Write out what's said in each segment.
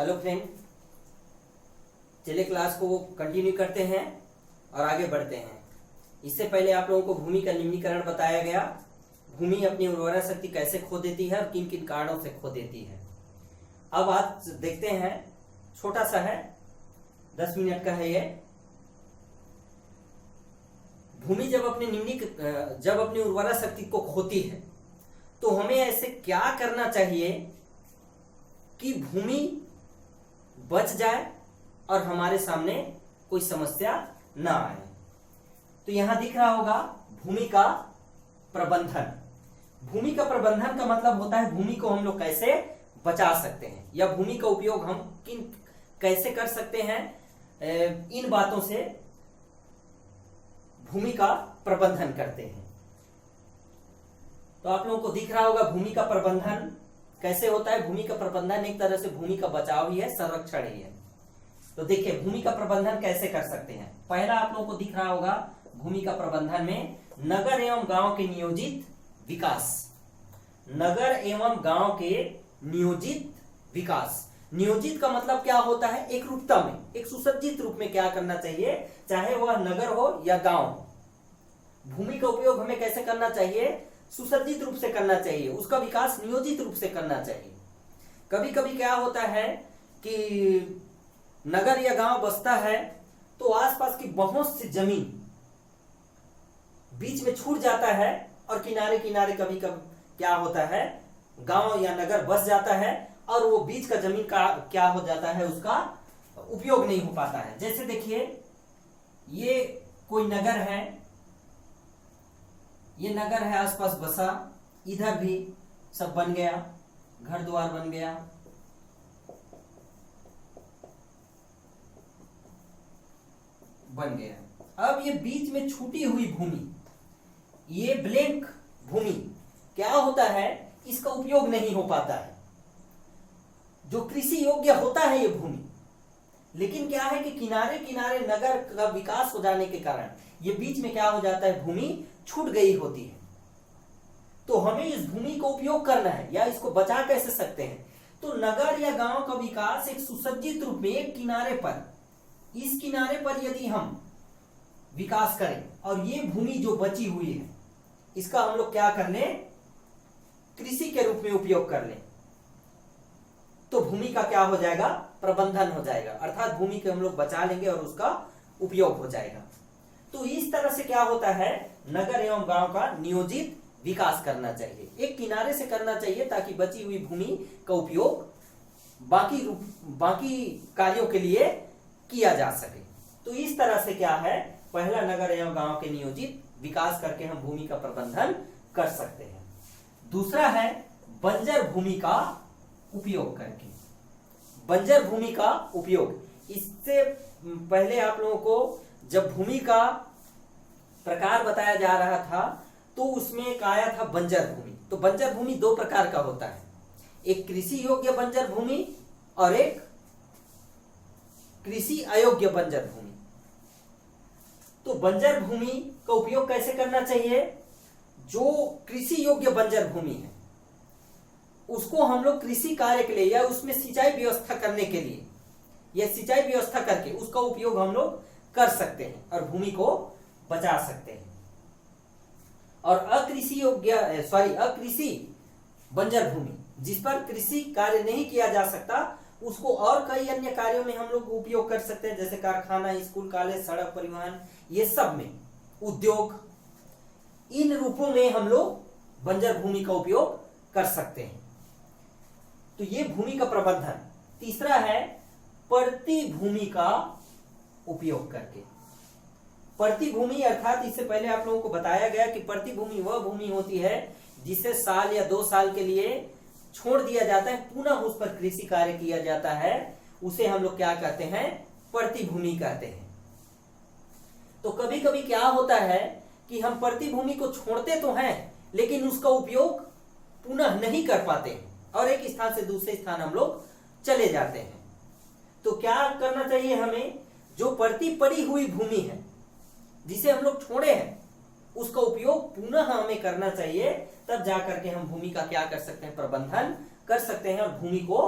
Hello friend, चलिए class को continue करते हैं और आगे बढ़ते हैं। इससे पहले आप लोगों को भूमि का निम्नीकरण बताया गया। भूमि अपनी उर्वरा शक्ति कैसे खो देती है और किन किन कारणों से खो देती है। अब आज देखते हैं, छोटा सा है, 10 मिनट का है ये। भूमि जब अपनी उर्वरा शक्ति को खोती है तो हमें ऐसे क्या करना चाहिए कि भूमि बच जाए और हमारे सामने कोई समस्या ना आए। तो यहां दिख रहा होगा भूमि का प्रबंधन। भूमि का प्रबंधन का मतलब होता है भूमि को हम लोग कैसे बचा सकते हैं या भूमि का उपयोग हम कैसे कर सकते हैं। इन बातों से भूमि का प्रबंधन करते हैं। तो आप लोगों को दिख रहा होगा भूमि का प्रबंधन कैसे होता है। भूमि का प्रबंधन एक तरह से भूमि का बचाव ही है, संरक्षण ही है। तो देखिए भूमि का प्रबंधन कैसे कर सकते हैं। पहला आप लोगों को दिख रहा होगा भूमि का प्रबंधन में नगर एवं गांव के नियोजित विकास। नगर एवं गांव के नियोजित विकास। नियोजित का मतलब क्या होता है, एक रूपता में, एक सुसज्जित रूप में क्या करना चाहिए, चाहे वह नगर हो या गांव हो। भूमि का उपयोग हमें कैसे करना चाहिए, सुसज्जित रूप से करना चाहिए, उसका विकास नियोजित रूप से करना चाहिए। कभी कभी क्या होता है कि नगर या गांव बसता है तो आसपास की बहुत सी जमीन बीच में छूट जाता है और किनारे किनारे कभी कभी क्या होता है, गांव या नगर बस जाता है और वो बीच का जमीन का क्या हो जाता है, उसका उपयोग नहीं हो पाता है। जैसे देखिए ये कोई नगर है, ये नगर है आसपास बसा, इधर भी सब बन गया, घर द्वार बन गया। अब ये बीच में छूटी हुई भूमि, ये ब्लैंक भूमि क्या होता है, इसका उपयोग नहीं हो पाता है। जो कृषि योग्य होता है ये भूमि, लेकिन क्या है कि किनारे किनारे नगर का विकास हो जाने के कारण ये बीच में क्या हो जाता है, भूमि छूट गई होती है। तो हमें इस भूमि को उपयोग करना है या इसको बचा कैसे सकते हैं। तो नगर या गांव का विकास एक सुसज्जित रूप में एक किनारे पर, इस किनारे पर यदि हम विकास करें और ये भूमि जो बची हुई है इसका हम लोग क्या कर लें, कृषि के रूप में उपयोग कर लें, तो भूमि का क्या हो जाएगा, प्रबंधन हो जाएगा। अर्थात भूमि को हम लोग बचा लेंगे और उसका उपयोग हो जाएगा। तो इस तरह से क्या होता है, नगर एवं गांव का नियोजित विकास करना चाहिए, एक किनारे से करना चाहिए ताकि बची हुई भूमि का उपयोग बाकी कार्यों के लिए किया जा सके। तो इस तरह से क्या है, पहला नगर एवं गांव के नियोजित विकास करके हम भूमि का प्रबंधन कर सकते हैं। दूसरा है बंजर भूमि का उपयोग करके। बंजर भूमि का उपयोग, इससे पहले आप लोगों को जब भूमि का प्रकार बताया जा रहा था तो उसमें एक आया था बंजर भूमि। तो बंजर भूमि दो प्रकार का होता है, एक कृषि योग्य बंजर भूमि और एक कृषि अयोग्य बंजर भूमि। तो बंजर भूमि का उपयोग कैसे करना चाहिए, जो कृषि योग्य बंजर भूमि है उसको हम लोग कृषि कार्य के लिए या उसमें सिंचाई व्यवस्था करने के लिए या सिंचाई व्यवस्था करके उसका उपयोग हम लोग कर सकते हैं और भूमि को बचा सकते हैं। और अकृषि बंजर भूमि, जिस पर कृषि कार्य नहीं किया जा सकता, उसको और कई अन्य कार्यों में हम लोग उपयोग कर सकते हैं, जैसे कारखाना, स्कूल, कॉलेज, सड़क, परिवहन, ये सब में, उद्योग, इन रूपों में हम लोग बंजर भूमि का उपयोग कर सकते हैं। तो ये भूमि का प्रबंधन। तीसरा है पड़ती भूमि का उपयोग करके। पड़ती भूमि अर्थात इससे पहले आप लोगों को बताया गया कि पड़ती भूमि वह भूमि होती है जिसे साल या 2 साल के लिए छोड़ दिया जाता है, पुनः उस पर कृषि कार्य किया जाता है, उसे हम लोग क्या कहते हैं, पड़ती भूमि कहते हैं। तो कभी कभी क्या होता है कि हम पड़ती भूमि को छोड़ते तो हैं लेकिन उसका उपयोग पुनः नहीं कर पाते और एक स्थान से दूसरे स्थान हम लोग चले जाते हैं। तो क्या करना चाहिए हमें, जो पड़ती पड़ी हुई भूमि है जिसे हम लोग छोड़े हैं उसका उपयोग पुनः हमें करना चाहिए, तब जाकर के हम भूमि का क्या कर सकते हैं, प्रबंधन कर सकते हैं और भूमि को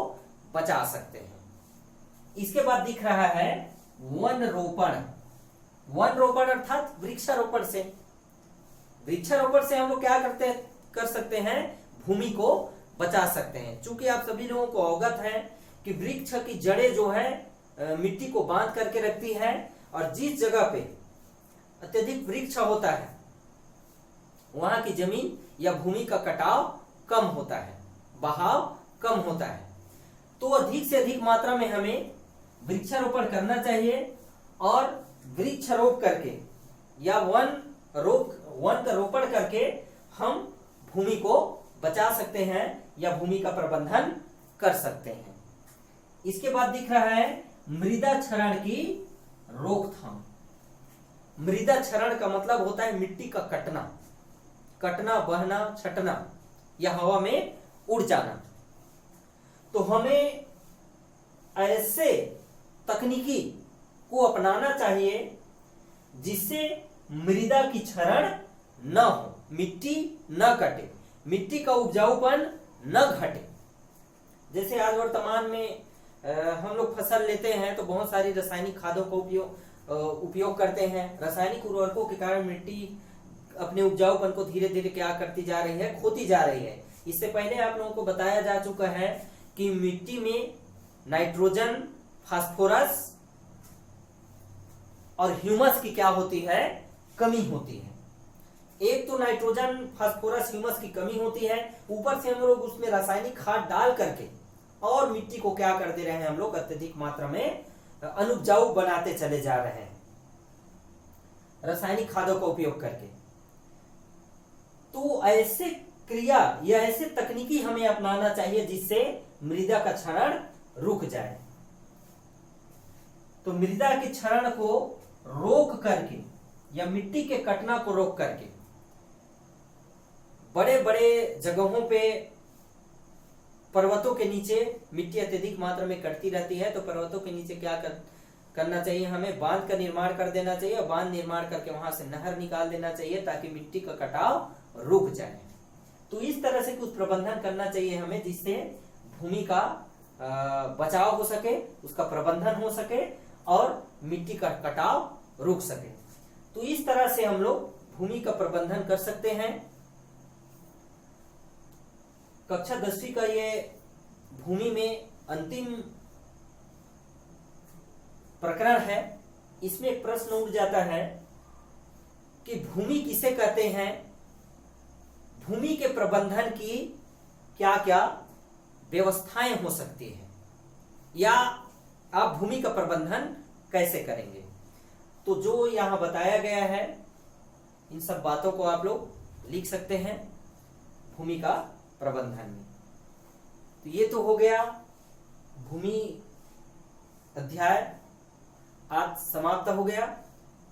बचा सकते हैं। इसके बाद दिख रहा है वन रोपण। वन रोपण अर्थात वृक्षारोपण से। वृक्षारोपण से हम लोग क्या कर सकते हैं, भूमि को बचा सकते हैं। चूंकि आप सभी लोगों को अवगत है कि वृक्ष की जड़ें जो है मिट्टी को बांध करके रखती है, और जिस जगह पे अत्यधिक वृक्ष होता है वहां की जमीन या भूमि का कटाव कम होता है, बहाव कम होता है। तो अधिक से अधिक मात्रा में हमें वृक्षारोपण करना चाहिए, और वृक्षारोप करके या वन का रोपण करके हम भूमि को बचा सकते हैं या भूमि का प्रबंधन कर सकते हैं। इसके बाद दिख रहा है मृदा क्षरण की रोकथाम। मृदा क्षरण का मतलब होता है मिट्टी का कटना, बहना, छटना या हवा में उड़ जाना। तो हमें ऐसे तकनीकी को अपनाना चाहिए जिससे मृदा की क्षरण न हो, मिट्टी न कटे, मिट्टी का उपजाऊपन न घटे। जैसे आज वर्तमान में हम लोग फसल लेते हैं तो बहुत सारी रासायनिक खादों का उपयोग करते हैं। रासायनिक उर्वरकों के कारण मिट्टी अपने उपजाऊपन को धीरे धीरे क्या करती जा रही है, खोती जा रही है। इससे पहले आप लोगों को बताया जा चुका है कि मिट्टी में नाइट्रोजन, फास्फोरस और ह्यूमस की क्या होती है, कमी होती है। एक तो नाइट्रोजन, फास्फोरस, ह्यूमस की कमी होती है, ऊपर से हम लोग उसमें रासायनिक खाद डाल करके और मिट्टी को क्या कर दे रहे हैं, हम लोग अत्यधिक मात्रा में अनुपजाऊ बनाते चले जा रहे हैं रासायनिक खादों का उपयोग करके। तो ऐसे क्रिया या ऐसे तकनीकी हमें अपनाना चाहिए जिससे मृदा का क्षरण रुक जाए। तो मृदा के क्षरण को रोक करके या मिट्टी के कटना को रोक करके बड़े बड़े जगहों पे पर्वतों के नीचे मिट्टी अत्यधिक मात्रा में कटती रहती है, तो पर्वतों के नीचे क्या करना चाहिए, हमें बांध का निर्माण कर देना चाहिए, और बांध निर्माण करके वहां से नहर निकाल देना चाहिए ताकि मिट्टी का कटाव रुक जाए। तो इस तरह से कुछ प्रबंधन करना चाहिए हमें जिससे भूमि का बचाव हो सके, उसका प्रबंधन हो सके और मिट्टी का कटाव रुक सके। तो इस तरह से हम लोग भूमि का प्रबंधन कर सकते हैं। कक्षा 10वीं का ये भूमि में अंतिम प्रकरण है। इसमें एक प्रश्न उठ जाता है कि भूमि किसे कहते हैं, भूमि के प्रबंधन की क्या क्या व्यवस्थाएं हो सकती है, या आप भूमि का प्रबंधन कैसे करेंगे। तो जो यहां बताया गया है इन सब बातों को आप लोग लिख सकते हैं भूमि का प्रबंधन में। तो ये तो हो गया भूमि अध्याय, आज समाप्त हो गया।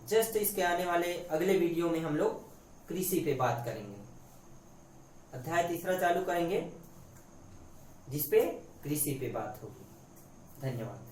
जस्ट इसके आने वाले अगले वीडियो में हम लोग कृषि पे बात करेंगे, अध्याय 3 चालू करेंगे जिसपे कृषि पे बात होगी। धन्यवाद।